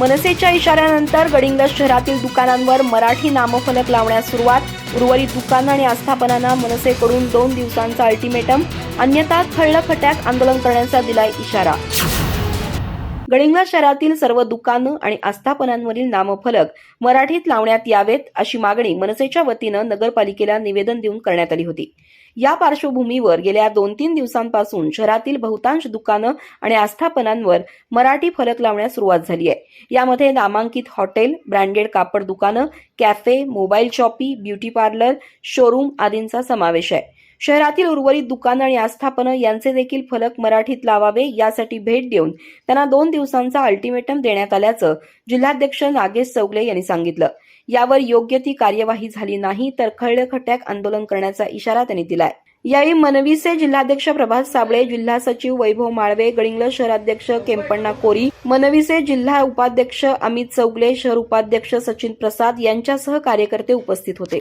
मनसेच्या इशाऱ्यानंतर गडिंग्लज शहरातील दुकानांवर मराठी नामफलक लावण्यास सुरुवात. उर्वरित दुकानं आणि आस्थापनांना मनसेकडून 2 दिवसांचा अल्टिमेटम, अन्यथा खळ्ळखट्याक आंदोलन करण्याचा दिलाय इशारा. गडिंग्लज शहरातील सर्व दुकानं आणि आस्थापनांवरील नामफलक मराठीत लावण्यात यावेत अशी मागणी मनसेच्या वतीनं नगरपालिकेला निवेदन देऊन करण्यात आली होती. या पार्श्वभूमीवर गेल्या 2-3 दिवसांपासून शहरातील बहुतांश दुकानं आणि आस्थापनांवर मराठी फलक लावण्यास सुरुवात झाली आहे. यामध्ये नामांकित हॉटेल, ब्रँडेड कापड दुकानं, cafe, mobile shoppe, beauty parlour, showroom आदींचा समावेश आहे. शहरातील उर्वरित दुकानं आणि आस्थापनं यांचे देखील फलक मराठीत लावावे यासाठी भेट देऊन त्यांना 2 दिवसांचा अल्टिमेटम देण्यात आल्याचं जिल्हाध्यक्ष नागेश चौगले यांनी सांगितलं. यावर योग्य ती कार्यवाही झाली नाही तर खळ्ळखट्याक आंदोलन करण्याचा इशारा त्यांनी दिलाय. यावेळी मनविसे जिल्हाध्यक्ष प्रभात साबळे, जिल्हा सचिव वैभव माळवे, गडिंग्लज शहराध्यक्ष केंपण्णा कोरी, मनविसे जिल्हा उपाध्यक्ष अमित चौगले, शहर उपाध्यक्ष सचिन प्रसाद यांच्यासह कार्यकर्ते उपस्थित होते.